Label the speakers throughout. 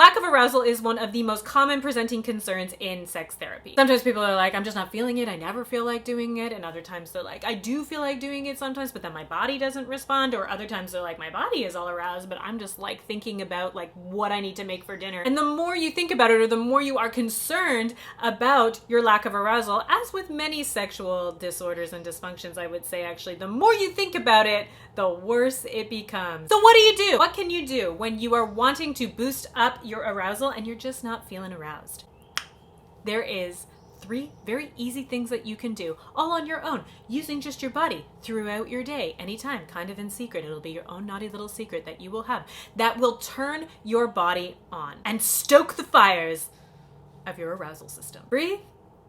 Speaker 1: Lack of arousal is one of the most common presenting concerns in sex therapy. Sometimes people are like, I'm just not feeling it. I never feel like doing it. And other times they're like, I do feel like doing it sometimes, but then my body doesn't respond. Or other times they're like, my body is all aroused, but I'm just like thinking about like what I need to make for dinner. And the more you think about it, or the more you are concerned about your lack of arousal, as with many sexual disorders and dysfunctions, I would say actually, the more you think about it, the worse it becomes. So what do you do? What can you do when you are wanting to boost up your arousal and you're just not feeling aroused? There is 3 very easy things that you can do, all on your own, using just your body throughout your day, anytime, kind of in secret. It'll be your own naughty little secret that you will have that will turn your body on and stoke the fires of your arousal system. Breathe,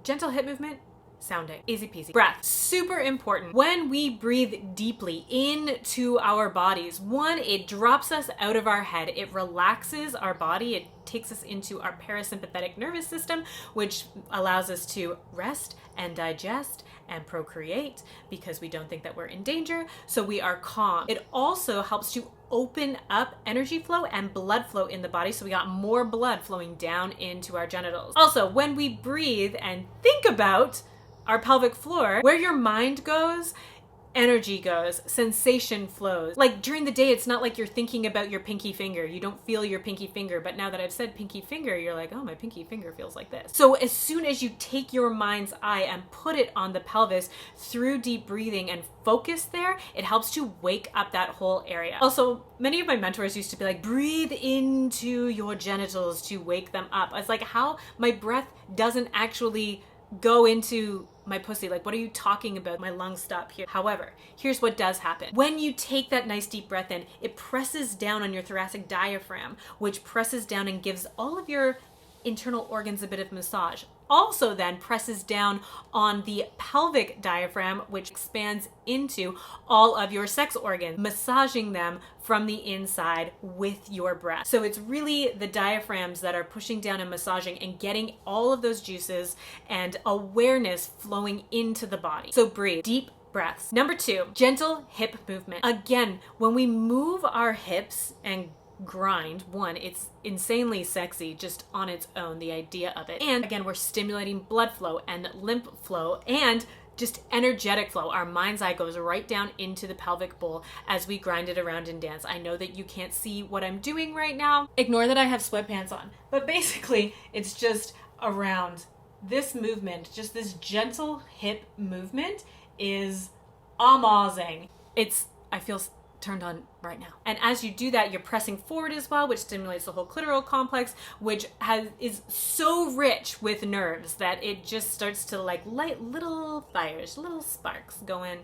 Speaker 1: gentle hip movement, sounding. Easy peasy. Breath. Super important. When we breathe deeply into our bodies, one, it drops us out of our head. It relaxes our body. It takes us into our parasympathetic nervous system, which allows us to rest and digest and procreate because we don't think that we're in danger. So we are calm. It also helps to open up energy flow and blood flow in the body, so we got more blood flowing down into our genitals. Also, when we breathe and think about our pelvic floor, where your mind goes, energy goes, sensation flows. Like during the day, it's not like you're thinking about your pinky finger. You don't feel your pinky finger, but now that I've said pinky finger, you're like, oh, my pinky finger feels like this. So as soon as you take your mind's eye and put it on the pelvis through deep breathing and focus there, it helps to wake up that whole area. Also, many of my mentors used to be like, breathe into your genitals to wake them up. I was like, how? My breath doesn't actually go into my pussy. Like, what are you talking about? My lungs stop here. However, here's what does happen. When you take that nice deep breath in, it presses down on your thoracic diaphragm, which presses down and gives all of your internal organs a bit of massage. Also then presses down on the pelvic diaphragm, which expands into all of your sex organs, massaging them from the inside with your breath. So it's really the diaphragms that are pushing down and massaging and getting all of those juices and awareness flowing into the body. So breathe, deep breaths. Number 2, gentle hip movement. Again, when we move our hips and grind, one, it's insanely sexy just on its own, the idea of it. And again, we're stimulating blood flow and lymph flow and just energetic flow. Our mind's eye goes right down into the pelvic bowl as we grind it around and dance. I know that you can't see what I'm doing right now. Ignore that I have sweatpants on. But basically, it's just around this movement, just this gentle hip movement is amazing. I feel turned on right now. And as you do that, you're pressing forward as well, which stimulates the whole clitoral complex, which is so rich with nerves that it just starts to like light little fires, little sparks going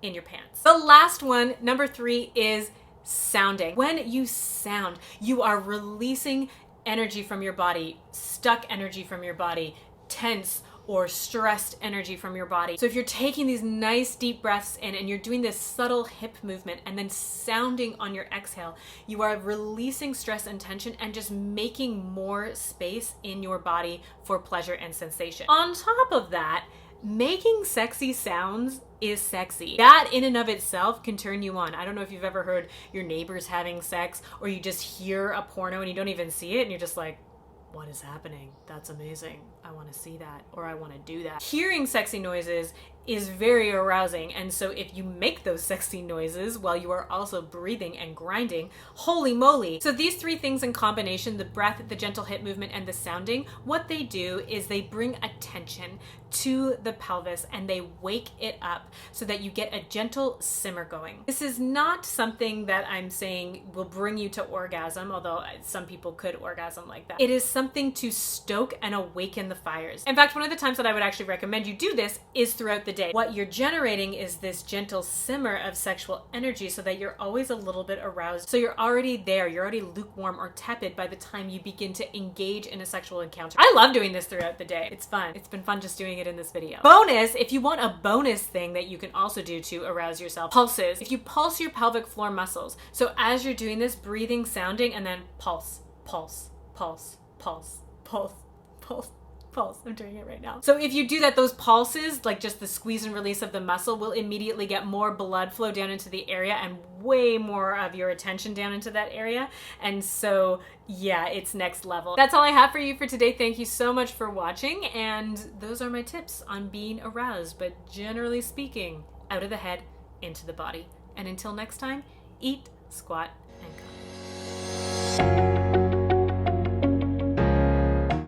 Speaker 1: in your pants. The last one, number 3, is sounding. When you sound, you are releasing energy from your body, stuck energy from your body, tense or stressed energy from your body. So if you're taking these nice deep breaths in and you're doing this subtle hip movement and then sounding on your exhale, you are releasing stress and tension and just making more space in your body for pleasure and sensation. On top of that, making sexy sounds is sexy. That in and of itself can turn you on. I don't know if you've ever heard your neighbors having sex, or you just hear a porno and you don't even see it and you're just like, what is happening? That's amazing. I want to see that, or I want to do that. Hearing sexy noises is very arousing, and so if you make those sexy noises while you are also breathing and grinding, holy moly. So these 3 things in combination, the breath, the gentle hip movement, and the sounding, what they do is they bring attention to the pelvis and they wake it up so that you get a gentle simmer going. This is not something that I'm saying will bring you to orgasm, although some people could orgasm like that. It is something to stoke and awaken the fires. In fact, one of the times that I would actually recommend you do this is throughout the day. What you're generating is this gentle simmer of sexual energy so that you're always a little bit aroused. So you're already there. You're already lukewarm or tepid by the time you begin to engage in a sexual encounter. I love doing this throughout the day. It's fun. It's been fun just doing it in this video. Bonus, if you want a bonus thing that you can also do to arouse yourself, pulses. If you pulse your pelvic floor muscles, so as you're doing this, breathing, sounding, and then pulse, pulse, pulse, pulse, pulse, pulse, Pulse. I'm doing it right now. So if you do that, those pulses, like just the squeeze and release of the muscle, will immediately get more blood flow down into the area and way more of your attention down into that area. And so, yeah, it's next level. That's all I have for you for today. Thank you so much for watching. And those are my tips on being aroused, but generally speaking, out of the head, into the body. And until next time, eat, squat, and come.